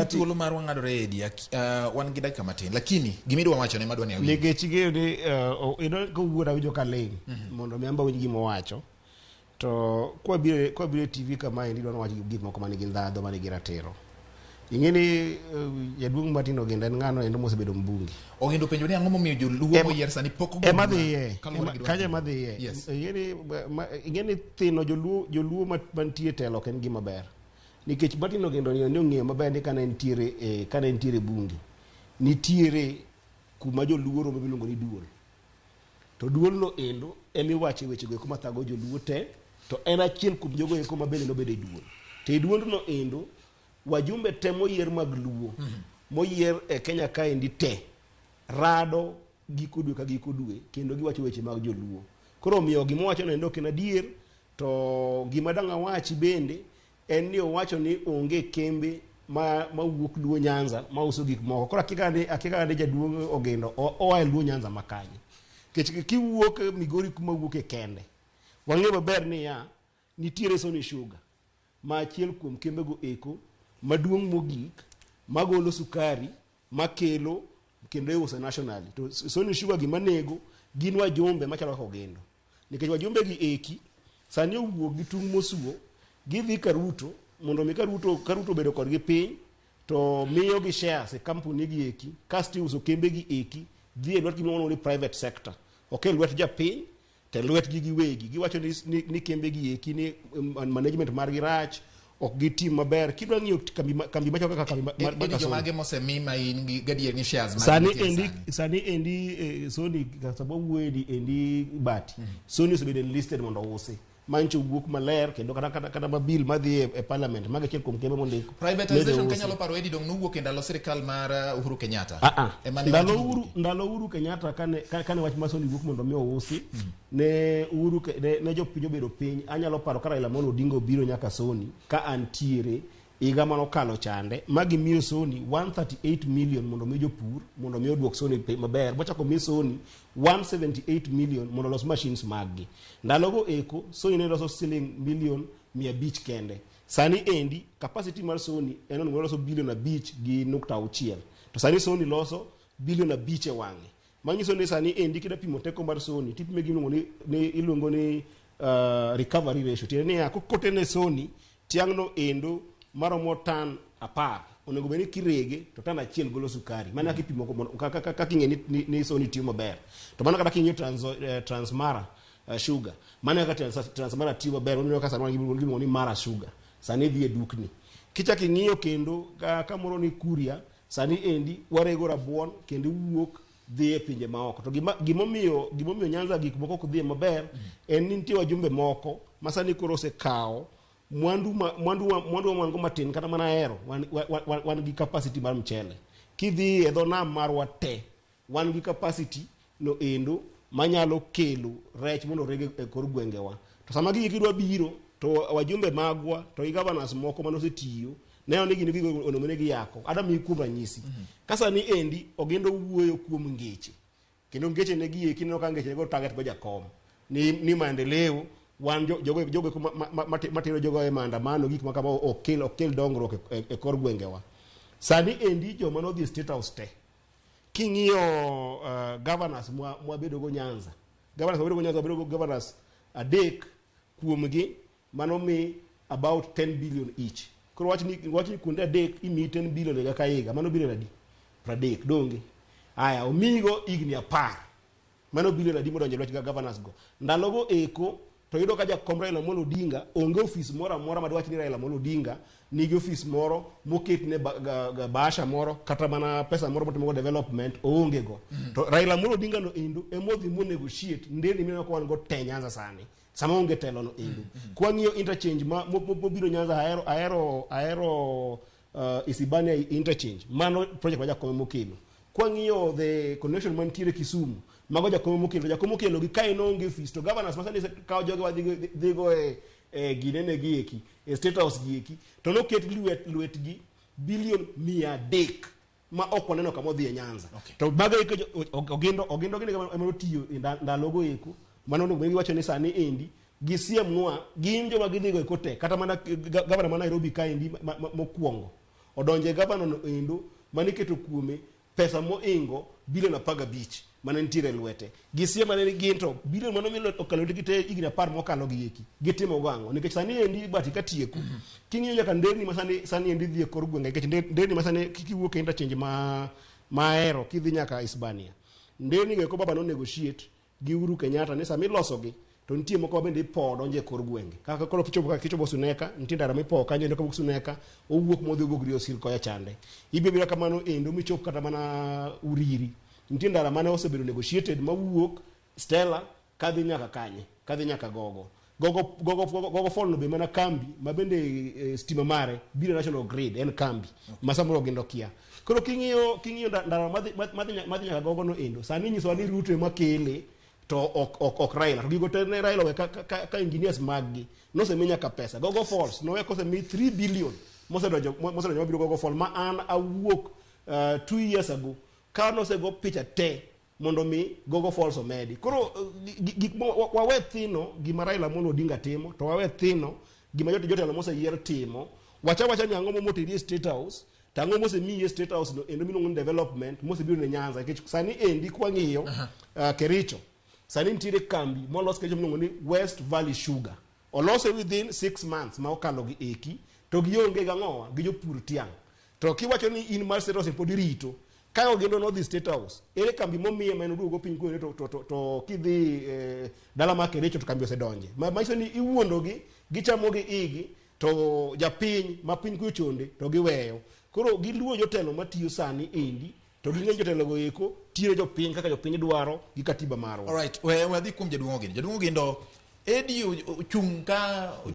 thuolo mar wang'adore Eddy, wan gi dakika matin, lakini gimidwa wacho ne madwa ne awinjo. Nikech ni ko wuora winjo ka ling mondo mi amba winj gima wacho. To kwa bire TV kama indi dwa wacho gik moko mani gi ndadho mani gi ratiro. Ingeni jaduong' Martin Ogenda ngano endo mosebedo mbungi. Ogendo penjo ni ang'o momiyo joluo moyier sani pok ogo. Emadhiye. Kaje madhiye. Ingeni thino joluo mantie telo ken gima ber. Nikech Martin Ogendo ni ong'eyo maber ni kana entiere bungi. Nitiere kuma joluo romo miluongo ni duol. To duol no endo emi wache weche go kuma thago joluo te, to en achiel kuom jogo eko mabende nobede duol. Te duol no endo wajumbe te moyier mag luo moyier e Kenya ka endi te rado giko dwe ka giko dwe kendo giwacho weche mag joluo. Koro miyo gima wacho no endo kena dier, to gima dang' awachi bende en ni owacho ni onge kembe ma wuok Luo Nyanza ma uso gik moko. Koro akika jaduong' Ogendo oa Luo Nyanza makanye. Kech kiwuok Migori kuma wuok e kende. Wang'e maber ni ya nitiere Sony Sugar ma achiel kuom kembe go eko maduong' mogik magolo sukari makelo kendo iuso nationally. To Sony Sugar gima nego gin wajumbe machalo kaka Ogendo. Nikech wajumbe gi eki sani owuok gi tung' mosuo gidhi ka Ruto mondo mi ka Ruto bedo kodgi piny to miyo gi shares e kampuni gi eki kasti uso kembe gi eki dhi e lwet gima ni private sector. Okay, lwet japiny te lwet gi giwegi giwacho ni kembe gi eki ni management mar gi rach ok gi team maber. Kidwa ng'iyo kambi macho kaka kambi mar jomage mosemi ma in gi gadier ni shares ma sani endi Sony sababu endi bati Sony osebedo listed mondo usi mancho wuok maler kendo kata mabil madhi e parliament mage chiel kuom kembe mondiko privatization Kenya lo paro Eddy dong nowuok e ndalo sirkal mar Uhuru Kenyatta. Ndalo Uhuru Kenyatta kane wach ma Sony wuok mondo mi ousi ne jopiny obedo piny. Anyalo paro ka Raila Amolo Odinga obiro nyaka Sony ka antiere higa mano kalo chande magi miyo Sony 138 million mondo mi jopur mondo mi oduok Sony maber. Bochako mi Sony 178 million mondo los machines maggi. Ndalogo eko Sony ne loso siling million 500 kende. Sani endi capacity mar Sony en on loso billion 5.6. To sani Sony loso billion 5 e wang'e. Manyiso ni sani endi kida pimo teko mar Sony tipime giluongo ni iluongo ni recovery ratio. Tiene ya kokotene Sony tiang'no endo maromo tan 10 onego beni kirege to tan achiel golo sukari. Mana kipimo kaka king'e ni Sony tiyo maber. To mana kata king'e Transmara sugar. Mana kata Transmara tiyo maber oneno ka sanwa giluongo ni Mara sugar. Sani dhi e dukni. Kichak ing'iyo kendo ka moro ni Kuria sani endi warego rabuon kendo wuok dhi e pinje maoko. To gimomiyo Nyanza gik moko ok dhi maber en ni nitie wajumbe moko masani koro osekawo mwandu mwangu matin kata mana hero wan gi capacity mar mchele. Kidhi e dho nam marwa te wan gi capacity no endo manyalo kelo rech mondo rege e kor gwengewa. To sama gidwa biro to wajumbe magwa to i governors moko manosetiyo ne onigi ni gigo onomene gi yako adam ikuom ranyisi. Kasa ni endi Ogendo wuoyo kuom ngeche kendo ngeche ne gi eki no ka ngeche go target go jakom ni maendeleo wan jogo matero jogo e maandamano gik makama okel dongruok e kor gwengewa. Sani endi joma no dhi state house te king'iyo governors mwabedo go Nyanza bedo go governors adek kuomgi manomi about 10 billion each. Koro wach ni kunde adek imi 10 billion ga kaiga mano billion adi 30 donge. Aya omigo igni 10 mano billion adi modonjo lwet ga governors go. Ndalogo eko to yudo ka jakom Raila Amolo Odinga onge office moro amora madwach ni Raila Amolo Odinga nigi office moro moket ne basha moro kata mana pesa moro motimo development onge go. To Raila Amolo Odinga no endo emodhi mo negotiate ndeni mino ko wan go te Nyanza sani sama onge telo no endo. Kwa ng'iyo interchange mobiro Nyanza aero Isibania interchange mano project ma jakom mokelo. Kwa ng'iyo the connection mantiere Kisumu mago jakom mokelo gi kae no onge office to governors masani kawo joge wadhigo e ginene gi eki e state house gi eki to no ket lwet gi billion 300 ma ok waneno kama odhi e Nyanza. To mago Ogendo gine ema tiyo ndalogo eko mano no wacho ni sani endi gisiem nwa gin joma gidhigo e kote kata mana governor ma Nairobi kae endi mokwongo odonje gavana no endo mane keto kuome pesa moingo bilion 15 mane nitiere lwete gisie mane ni ginto bilion mano milo okalo tikite igni 10 mokalo gieki gitimo gango nikech sani endi bati katieko king'iyo nyaka nderni masani endi dhi e kor gwenge nikech nderni masani kikiwuok e interchange ma Ahero kidhi nyaka Hispania nderni go baba no negotiate gi Uhuru Kenyatta ni sami losogi to nitie moko bende ipo donje kor gwenge kaka koro kichobo Suneka nitie ndara mipo kanyo ndiko Suneka owuok modhi gogri osil koya chande ibiro kamano endo michop kata mana Uriri nitie ndara mane osebedo negotiated mawuok Stella kadhi nyaka kanye kadhi nyaka gogo fall no be mana kambi mabende stima mare biro national grid en kambi masamoro gindo kia koro king'iyo ndara madhi nyaka gogo no endo sani nyiso ni Ruto makele to ok Raila to gigo tene Raila we ka engineers maggi no se menya ka pesa gogo falls no we ko se mi 3 billion mosedonjo mabiro gogo fall ma an awuok 2 years ago ka no se go picha te mondo mi gogo falls omedi koro wawe thino gima Raila mono Odinga timo to wawe thino gima jotelo mose yier timo wacha nyango motiri state house tango mose mi state house no endo minongo development mose biro ne Nyanza kech sani endi kwang'iyo Kericho sani nitiere kambi molos kecho minongo ni West Valley Sugar olose within 6 months ma okalo gi eki to gionge gang'owa gi jopur tiang to kiwacho ni in mar state house pod rito kayo gendo no the state house ere kambi momiye meno duogo piny kuone to kidhi dala ma Kericho to kambi osedonje maiso ni iwuondogi gichamogi igi to japiny ma piny kuchonde to giweyo koro giluwo jotelo matiyo sani endi to ging'e jotelo go eko tire jopiny kaka jopiny dwaro gi katiba marwa. All right, we adhi kuom jaduong' Ogindo. Jaduong' Ogindo Eddy ochung' ka